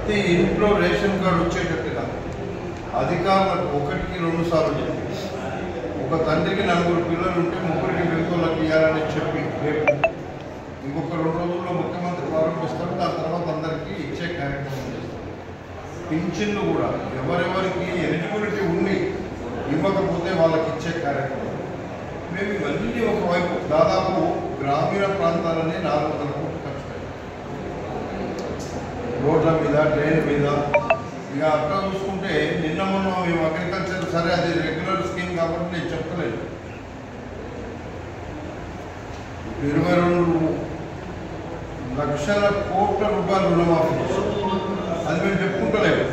ప్రతి ఇంట్లో ration card వచ్చేటట్టుగా అధికారులకు 1కి 2 సార్లు చెప్పి ఒక తండ్రికి 4 పిల్లలు ఉంటే 3కి వెలుగులకు ఇవ్వాలని చెప్పి రేపు ఇంకొక 2 రోజుల్లో ముఖ్యమంత్రి ప్రారంభిస్తారు. దాని తర్వాత అందరికీ ఇచ్చే కార్యక్రమం చేస్తారు. పింఛన్లు కూడా ఎవరెవరికి ఎలిజిబిలిటీ ఉండి ఇవ్వకపోతే వాళ్ళకి ఇచ్చే కార్యక్రమం. మేము ఇవన్నీ ఒకవైపు దాదాపు గ్రామీణ ప్రాంతాలనే 400 కోట్లు ఖర్చు పెట్టాం. రోడ్ల మీద, ట్రైన్ మీద. ఇక అక్కడ చూసుకుంటే నిన్న మొన్న మేము అగ్రికల్చర్ సరే అది రెగ్యులర్ స్కీమ్ కాబట్టి నేను చెప్పలేదు. 22 లక్షల కోట్ల రూపాయలు రుణమాఫీ అది మేము చెప్పుకుంటలేము.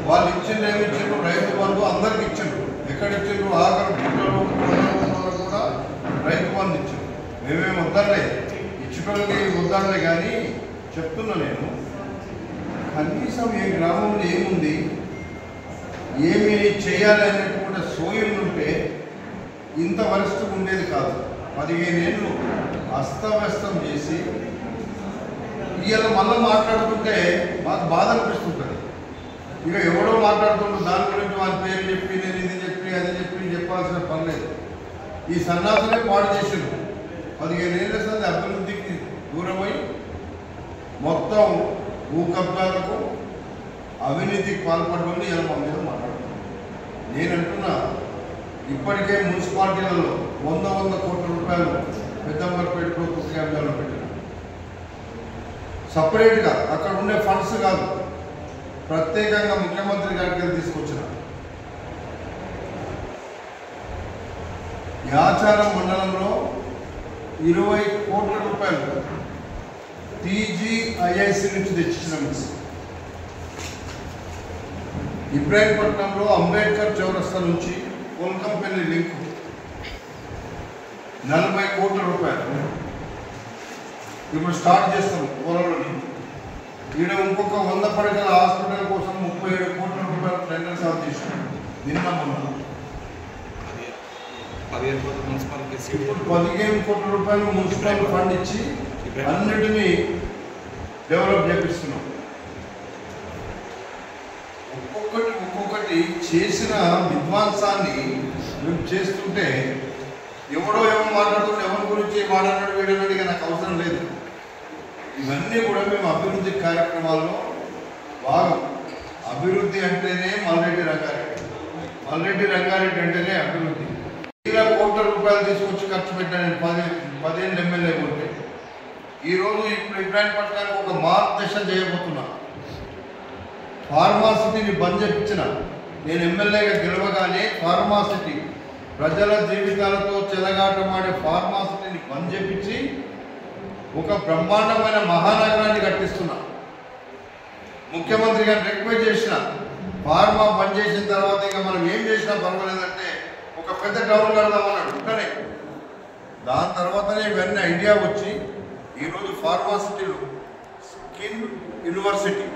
వాళ్ళు ఇచ్చింది ఏమి ఇచ్చిండ్రు, రైతు బంధు అందరికి ఇచ్చిండ్రు. ఎక్కడ ఇచ్చిండ్రు, ఆఖరి పుట్టలు కూడా రైతు బంధు ఇచ్చిండ్రు. మేమేమి వద్దలే, ఇచ్చుకోవడానికి వద్దలే. కానీ చెప్తున్నా నేను, కనీసం ఏ గ్రామంలో ఏముంది, ఏమి చేయాలి అనేటువంటి సోయం ఉంటే ఇంత వరిష్టం ఉండేది కాదు. 15 ఏళ్ళు అస్తవ్యస్తం చేసి ఇవాళ మళ్ళీ మాట్లాడుతుంటే మాకు బాధ అనిపిస్తుంటుంది. ఇక ఎవడో మాట్లాడుతుంటే దాని గురించి వాళ్ళ పేరు చెప్పి నేను ఇది చెప్పి అది చెప్పి చెప్పాల్సిన పని లేదు. ఈ సన్నాసులే పాడు చేసిండు. 15 ఏళ్ళ సంది అభివృద్ధికి దూరమై మొత్తం భూ కబ్జాలకు అవినీతికి పాల్పడమని ఇలా మా మీద మాట్లాడుతున్నాను. నేనంటున్నా, ఇప్పటికే మున్సిపాలిటీలలో 100 కోట్ల రూపాయలు పెద్దంబర్పేటలో కుక్యాంజాలో పెట్టిన సపరేట్గా అక్కడ ఉండే ఫండ్స్ కాదు, ప్రత్యేకంగా ముఖ్యమంత్రి గారికి వెళ్ళి తీసుకొచ్చిన. యాచారం మండలంలో 20 కోట్ల రూపాయలు TGIIC నుంచి తెచ్చినాం. ఇబ్రాహీంపట్నంలో అంబేద్కర్ చౌరస్తా నుంచి కోల్కంపల్లి లింక్ 40 కోట్ల రూపాయలు ఇప్పుడు స్టార్ట్ చేస్తాం పొలంలోని. ఈడ ఇంకొక 100 పడకల హాస్పిటల్ కోసం 37 కోట్ల రూపాయలు టెండర్ సాల్వ్ చేశాం నిన్న మొన్న. ఇప్పుడు 15 కోట్ల రూపాయలు మున్సిపల్ ఫండ్ ఇచ్చి అన్నిటినీ డెవలప్ చేపిస్తున్నాం. ఒక్కొక్కటి చేసిన విధ్వంసాన్ని మేము చేస్తుంటే ఎవడో మాట్లాడుతుంటే ఎవరి గురించి మాట్లాడాడు వీడన్నాడు, ఇక నాకు అవసరం లేదు. ఇవన్నీ కూడా మేము అభివృద్ధి కార్యక్రమాల్లో భాగం. అభివృద్ధి అంటేనే మల్రెడ్డి రంగారెడ్డి, మల్రెడ్డి రంగారెడ్డి అంటేనే అభివృద్ధి. 1,000 కోట్ల రూపాయలు తీసుకొచ్చి ఖర్చు పెట్టాను 10 ఎమ్మెల్యే ఉంటే. ఈరోజు ఇప్పుడు ఇబ్రాహీంపట్నానికి ఒక మార్గదర్శనం చేయబోతున్నా. ఫార్మాసిటీని బంద్ చేయించిన నేను ఎమ్మెల్యేగా గెలవగానే ఫార్మాసిటీ ప్రజల జీవితాలతో చెలగాటమాడే ఫార్మాసిటీని బంద్ చేయించి ఒక బ్రహ్మాండమైన మహానగరాన్ని కట్టిస్తున్నా. ముఖ్యమంత్రి గారిని రిక్వెస్ట్ చేసిన, ఫార్మా బంద్ చేసిన తర్వాత ఇక మనం ఏం చేసినా పర్వాలేదంటే ఒక పెద్ద టౌన్ కడదామన్నాడు. ఉంటనే దాని తర్వాతనే ఇవన్నీ ఐడియా వచ్చి ఈరోజు ఫార్మాసిటీలు, స్కిన్ యూనివర్సిటీ,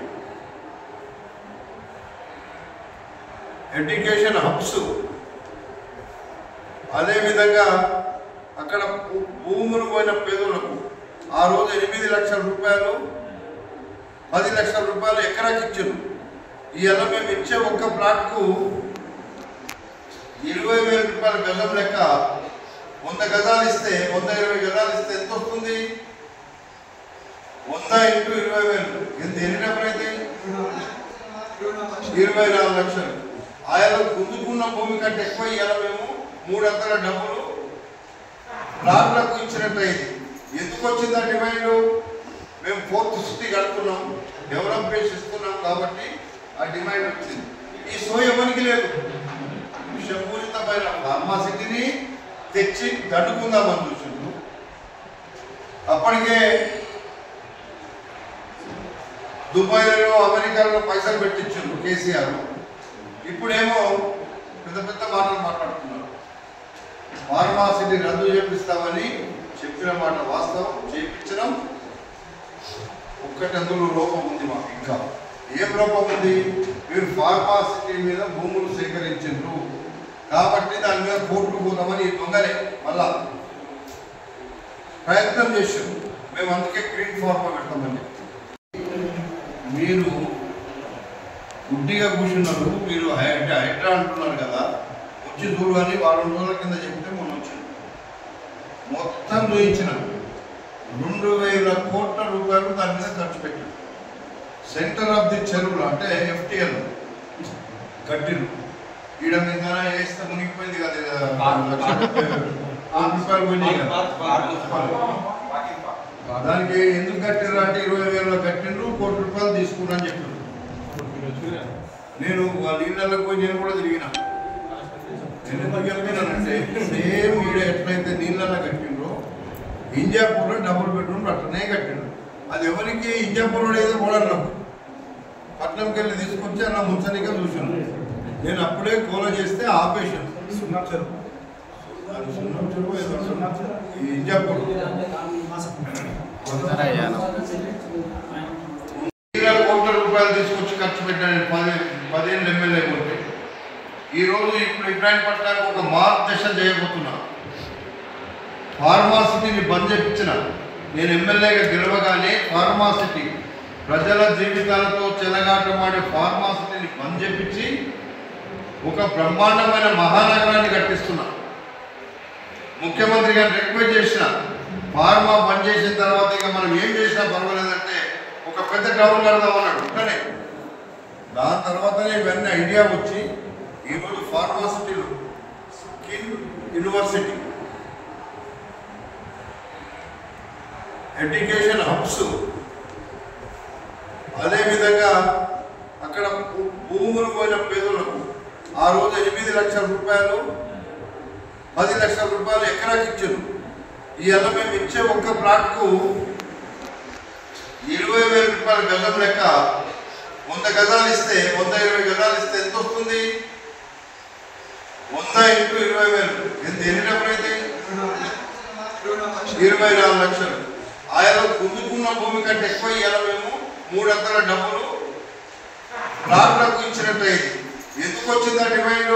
ఎడ్యుకేషన్ హబ్స్, అదేవిధంగా అక్కడ భూములు పోయిన పేదలకు ఆ రోజు 8 లక్షల రూపాయలు 10 లక్షల రూపాయలు ఎకరాకి ఇచ్చారు. ఇవాళ మేము ఇచ్చే ఒక్క ప్లాట్కు 20,000 రూపాయల గజం లెక్క 100 గజాలు ఇస్తే 120 గజాలు ఇస్తే ఎంత వస్తుంది? 100 × 20,000 ఎంత? ఎన్ని డబ్బులు అయితే 24 లక్షలు. ఆయన గుంజుకున్న భూమి కంటే ఎక్కువ ఇవాళ మేము 3 అంతల డబ్బులు ప్లాట్లకు ఇచ్చినట్టయింది. ఎందుకు వచ్చింది ఆ డిమాండ్? మేము 4th సిటీ కడుతున్నాం, డెవలప్మెంట్ ఇస్తున్నాం కాబట్టి ఆ డిమాండ్ వచ్చింది. ఈ సో ఎవరికి లేదు. విషపూరితమైన ఫార్మాసిటీని తెచ్చి దండుకుందామని చూసిండు. అప్పటికే దుబాయ్లో, అమెరికాలో పైసలు పెట్టించిండు కేసీఆర్. ఇప్పుడేమో పెద్ద పెద్ద మాటలు మాట్లాడుతున్నారు. ఫార్మాసిటీ రద్దు చేపిస్తామని చెప్పిన మాట వాస్తవం, చేయించడం. ఒక్కటి అందులో లోపం ఉంది మాకు. ఇంకా ఏం లోపం ఉంది? మీరు ఫార్మాసిటీ మీద భూములు సేకరించారు కాబట్టి దాని మీద కోర్టుకు పోతామని దొంగలే మళ్ళా ప్రయత్నం చేశారు. మేము అందుకే గ్రీన్ ఫార్మా పెడతామని. మీరు గుడ్డిగా కూర్చున్నారు. మీరు హైడ్రా అంటున్నారు కదా, వచ్చి చూడు అని వారం రోజుల కింద చెప్తే మొన్న వచ్చింది. మొత్తం చూయించిన 2,000 కోట్ల రూపాయలు దాని మీద ఖర్చు పెట్టారు. సెంటర్ ఆఫ్ ది చెరువులు అంటే FTL కట్టిరు. ఈడ మీద వేస్తే మునిగిపోయింది కదా, రూపాయలు పోయినాయి కదా. దానికి ఎందుకు కట్టిరు అంటే 20,000 కట్టిండ్రు, ₹1 కోటి తీసుకున్నా అని చెప్పారు. నేను నీళ్ళకి పోయి నేను కూడా తిరిగిన. ఎందుకు వెళ్తున్నానంటే సేమ్ ఈడ ఎట్లయితే నీళ్ళలో కట్టిండ్రో ఇంజాపూర్లో డబుల్ బెడ్రూమ్ అట్లనే కట్టిండ్రు. అది ఎవరికి ఇంజాపూర్ ఏదో కూడా పట్నంకి వెళ్ళి తీసుకొచ్చి అలా ముంచనిగా చూసాను. నేను అప్పుడే కోల చేస్తే ఆపేశాను. ఇంజాపూర్ 1,000 కోట్ల రూపాయలు తీసుకొచ్చి ఖర్చు పెట్టాను. 10 ఎమ్మెల్యే కొట్టి ఈరోజు ఇప్పుడు ఇబ్రాహీంపట్నానికి ఒక మార్గదర్శన చేయబోతున్నా. ఫార్మాసిటీని బంద్ చేయించిన నేను ఎమ్మెల్యేగా గెలవగానే ఫార్మాసిటీ ప్రజల జీవితాలతో చెలగాటమాడే ఫార్మాసిటీని బంద్ చేయించి ఒక బ్రహ్మాండమైన మహానగరాన్ని కట్టిస్తున్నా. ముఖ్యమంత్రి గారిని రిక్వెస్ట్ చేసిన, ఫార్మా బంద్ చేసిన తర్వాత ఇక మనం ఏం చేసినా పర్వాలేదంటే ఒక పెద్ద టౌన్ కడదామన్నాడు. కానీ దాని తర్వాతనే ఇవన్నీ ఐడియా వచ్చి ఈరోజు ఫార్మాసిటీలు, స్కిల్ యూనివర్సిటీ, ఎడ్యుకేషన్ హబ్స్, అదేవిధంగా అక్కడ భూములు పోయిన పేదలకు ఆ రోజు 8 లక్షల రూపాయలు 10 లక్షల రూపాయలు ఎకరాకి ఇచ్చారు. ఇవాళ మేము ఇచ్చే ఒక్క ప్లాట్కు 20,000 రూపాయల గజం లెక్క 100 గజాలు ఇస్తే 120 గజాలు ఇస్తే ఎంత వస్తుంది? 100 × 20,000 ఎంత? ఎన్ని డబ్బులు అయితే 24 లక్షలు. ఆయన గుంజుకున్న భూమి కంటే ఎక్కువ ఇవాళ మేము 3 అంతల డబ్బులు ప్లాట్లకు ఇచ్చినట్టు అయింది. ఎందుకు వచ్చిందా డిమాండ్?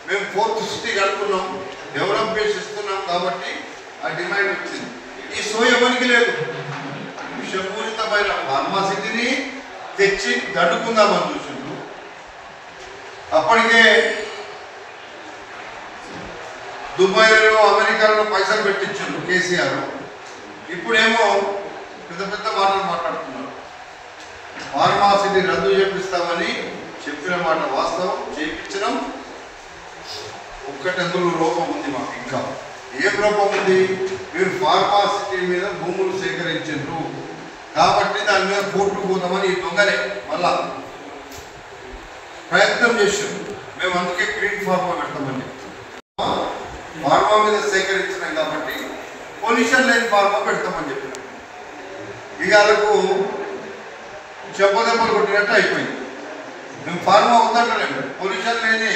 మేము 4th సిటీ కడుతున్నాం, డెవలప్ చేసి ఇస్తున్నాం కాబట్టి ఆ డిమాండ్ వచ్చింది. ఈ సో ఎవరికి లేదు. విషపూరితమైన ఫార్మాసిటీని తెచ్చి దండుకుందామని చూసిండ్రు. అప్పటికే దుబాయ్లో, అమెరికాలో పైసలు పెట్టించారు కేసీఆర్. ఇప్పుడేమో పెద్ద పెద్ద మాటలు మాట్లాడుతున్నారు. ఫార్మాసిటీ రద్దు చేపిస్తామని చెప్పిన మాట వాస్తవం, చేయించడం. ఒక్కటి అందులో లోపం ఉంది మాకు. ఇంకా ఏం లోపం ఉంది? మీరు ఫార్మాసిటీ మీద భూములు సేకరించారు కాబట్టి దాని మీద కోర్టుకు పోతామని ఈ దొంగనే మళ్ళా ప్రయత్నం చేశారు. మేము అందుకే గ్రీన్ ఫార్మా పెడతామని. ఫార్మా మీద సేకరించినాం కాబట్టి పొల్యూషన్ లేని ఫార్మా పెడతామని చెప్పినాం. ఇక వాళ్ళకు చెప్పదెబ్బలు కొట్టినట్టు అయిపోయింది. మేము ఫార్మా ఉందంటలేము, పొల్యూషన్ లేని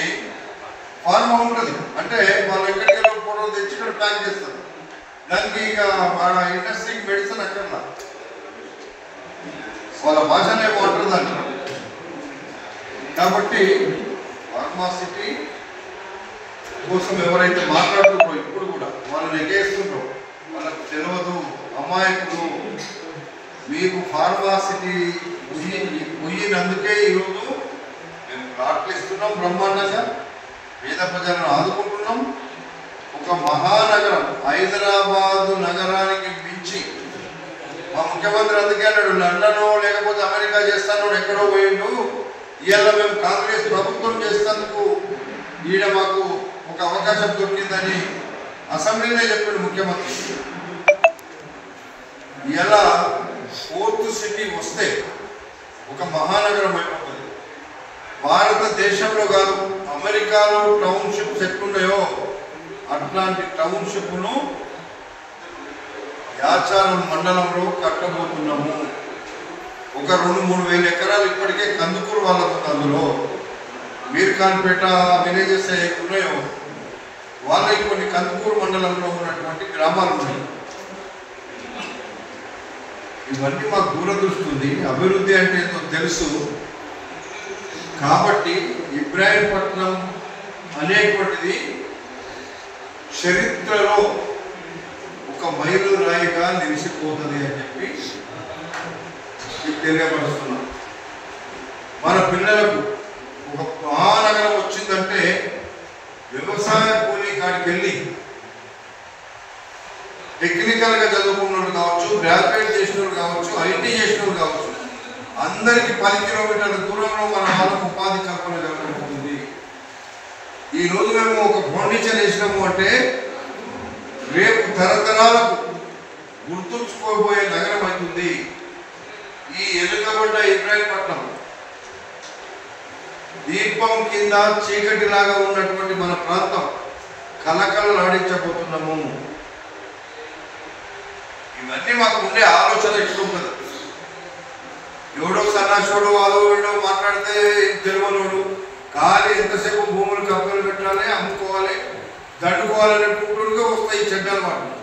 ఫార్మా ఉంటుంది. అంటే వాళ్ళు ఎక్కడికి ఫోటోలు తెచ్చి ఇక్కడ ప్యాక్ చేస్తారు. దానికి ఇక మన ఇండస్ట్రీకి మెడిసిన్ అక్కర్లా, వాళ్ళ భాషనే వాటర్ దాంట్లో. కాబట్టి ఫార్మాసిటీ కోసం ఎవరైతే మాట్లాడుతుంటారో ఇప్పుడు కూడా వాళ్ళని ఎగేస్తుంటారో వాళ్ళకి తెలియదు, అమాయకులు. మీకు ఫార్మాసిటీ పోయినందుకే ఈరోజు మేము ప్లాట్లు ఇస్తున్నాం, బ్రహ్మాండంగా పేద ప్రజలను ఆదుకుంటున్నాం. ఒక మహానగరం హైదరాబాదు నగరానికి మించి మా ముఖ్యమంత్రి అందుకే అన్నాడు, లండనో లేకపోతే అమెరికా చేస్తాను ఎక్కడో పోయిండు. ఇవాళ మేము కాంగ్రెస్ ప్రభుత్వం చేసేందుకు ఈడ మాకు ఒక అవకాశం దొరికిందని అసెంబ్లీలో చెప్పాడు ముఖ్యమంత్రి. ఇలా 4th సిటీ వస్తే ఒక మహానగరం అయిపోతుంది. భారతదేశంలో కాదు, అమెరికాలో టౌన్షిప్స్ ఎట్లున్నాయో అట్లాంటి టౌన్షిప్ను యాచారం మండలంలో కట్టబోతున్నాము. ఒక 2-3 వేల ఎకరాలు ఇప్పటికే కందుకూరు వాళ్ళకు. అందులో మీర్ఖాన్పేట విలేజెస్ ఉన్నాయో వాళ్ళకి కొన్ని కందుకూరు మండలంలో ఉన్నటువంటి గ్రామాలు ఉన్నాయి. ఇవన్నీ మాకు దూరదృష్టి ఉంది, అభివృద్ధి అంటే ఏంటో తెలుసు. కాబట్టి ఇబ్రాహీంపట్నం అనేటువంటిది చరిత్రలో ఒక మైలురాయిగా నిలిచిపోతుంది అని చెప్పి తెలియపరుస్తున్నాం. మన పిల్లలకు ఒక మహానగరం వచ్చిందంటే వ్యవసాయ కూలీ కాడికి వెళ్ళి టెక్నికల్గా చదువుకున్నోళ్ళు కావచ్చు, గ్రాడ్యుయేట్ చేసిన వాళ్ళు కావచ్చు, ఐటీ చేసిన వాళ్ళు కావచ్చు, అందరికీ 10 కిలోమీటర్ల దూరంలో మన వాళ్ళకు ఉపాధి కల్పన జరుగుతుంది. ఈరోజు మేము ఒక ఫౌండేషన్ వేసినాము అంటే రేపు తరతరాలకు గుర్తుంచుకోబోయే నగరం అవుతుంది ఈ ఎలుకబడ్డ ఇబ్రాహీంపట్నం. దీపం కింద చీకటిలాగా ఉన్నటువంటి మన ప్రాంతం కలకలలాడించబోతున్నాము. ఇవన్నీ మాకు ఉండే ఆలోచన ఎట్లుంటుంది. ఎవడో సన్నాసుడు వాడు వీడో మాట్లాడితే తెలియనోడు ఖాళీ ఎంతసేపు భూములు కప్పలు పెట్టాలి, అమ్ముకోవాలి, దండుకోవాలనేట్టుగా వస్తాయి ఈ చెడ్డ అలవాట్లు.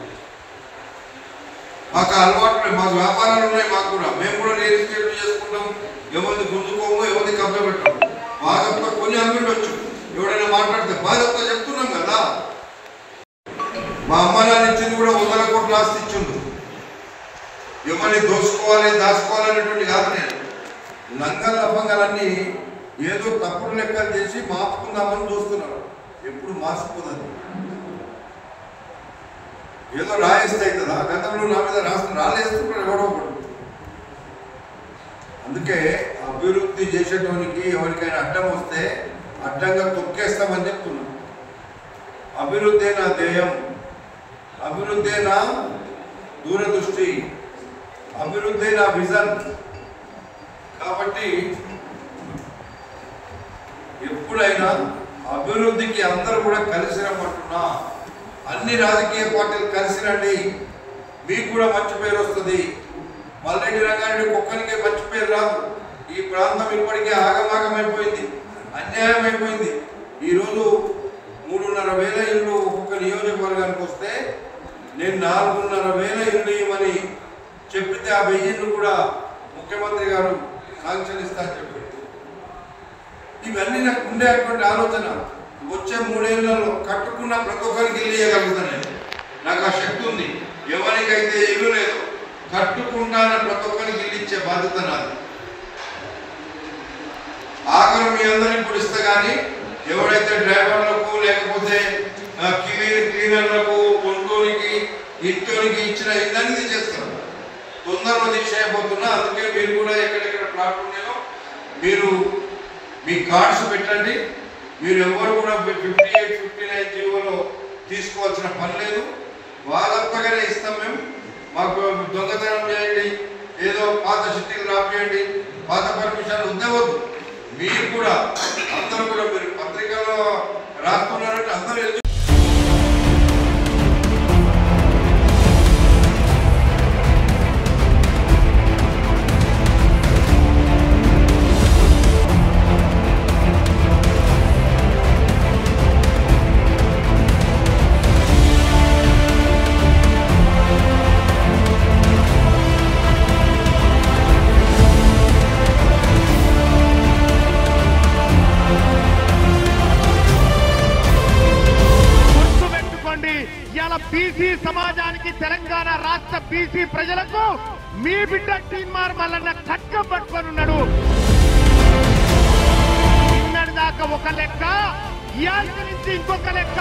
మాకు అలవాట్లు, మాకు వ్యాపారాలు ఉన్నాయి, మాకు కూడా మేము కూడా రియల్ ఎస్టేట్ చేసుకుంటాం. ఎవరిని గుంజుకోము, ఎవరిని కప్ప పెట్టాము. బాధతో కొన్ని అమ్మిండొచ్చు, ఎవడైనా మాట్లాడితే బాధతో చెప్తున్నాం కదా. మా అమ్మ నాన్న ఇచ్చింది కూడా 100 కోట్ల ఆస్తి ఇచ్చిండు. ఎవరిని దోసుకోవాలి, దాచుకోవాలనేటువంటి కాదు. నేను లంగల్ లఫంగాలన్నీ ఏదో తప్పుడు లెక్కలు చేసి మార్చుకుందామని చూస్తున్నాను. ఎప్పుడు మార్చిపోతుంది. ఏదో రాయిస్తాయి కదా, గతంలో నా మీద రాలేస్తుంటారు ఎవడో ఒకడు. అందుకే అభివృద్ధి చేసేటోనికి ఎవరికైనా అడ్డం వస్తే అడ్డంగా తొక్కేస్తామని చెప్తున్నాను. అభివృద్ధి నా ధ్యేయం, అభివృద్ధి నా దూరదృష్టి, అభివృద్ధి నా విజన్. కాబట్టి ఎప్పుడైనా అభివృద్ధికి అందరూ కూడా కలిసి రమ్మంటున్నా. అన్ని రాజకీయ పార్టీలు కలిసి రండి, మీకు కూడా మంచి పేరు వస్తుంది. మల్లెడ్డి రంగారెడ్డి ఒక్కరికే మంచి పేరు రాదు. ఈ ప్రాంతం ఇప్పటికే ఆగమాగమైపోయింది, అన్యాయం అయిపోయింది. ఈరోజు 3,500 ఇళ్ళు ఒక్కొక్క నియోజకవర్గానికి వస్తే నేను 4,500 ఇళ్ళు ఇవ్వమని చెప్పితే ఆ 1000 ఇళ్ళు కూడా ముఖ్యమంత్రి గారు శాంక్షన్ ఇస్తా చెప్పారు. ఇవన్నీ నాకు ఉండేటువంటి ఆలోచన. వచ్చే 3 ఏళ్లలో కట్టుకున్న ప్రతి ఒక్కరికి ఇల్లు ఇవ్వగలుగుతాను నేను. నాకు ఆ శక్తి ఉంది. ఎవరికైతే ఇల్లు లేదో కట్టుకుంటాన ప్రతి ఒక్కరికి ఇల్లు ఇచ్చే బాధ్యత నాది. ఆఖరు మీ అందరికి ఇప్పుడు ఇస్తా. కానీ ఎవరైతే డ్రైవర్లకు లేకపోతే క్లీనర్లకు, ఒంటోనికి, ఇంటోనికి ఇచ్చిన ఇళ్ళని తీసేస్తారు. తొందరలో తీసేయబోతున్నా. అందుకే మీరు కూడా ఎక్కడెక్కడ ప్లాట్ ఉన్నాయో మీరు మీ కార్డ్స్ పెట్టండి. మీరు ఎవరు కూడా 58, 59 జీవోలో తీసుకోవాల్సిన పని లేదు. వాళ్ళంతగానే ఇస్తాం మేము. మాకు దొంగతనం చేయండి, ఏదో పాత సిటీలు రాపియండి, పాత పర్మిషన్ ఉండవద్దు. మీరు కూడా అందరూ కూడా మీరు పత్రికలో రాస్తున్నారంటే అందరూ బీసీ సమాజానికి, తెలంగాణ రాష్ట్ర బీసీ ప్రజలకు మీ బిడ్డ టీన్మార్ మల్లన్న ఖడ్గం పట్టుకొని ఉన్నాడు. నిన్నటి దాకా ఒక లెక్క, ఇయాల్టి నుంచి ఇంకొక లెక్క.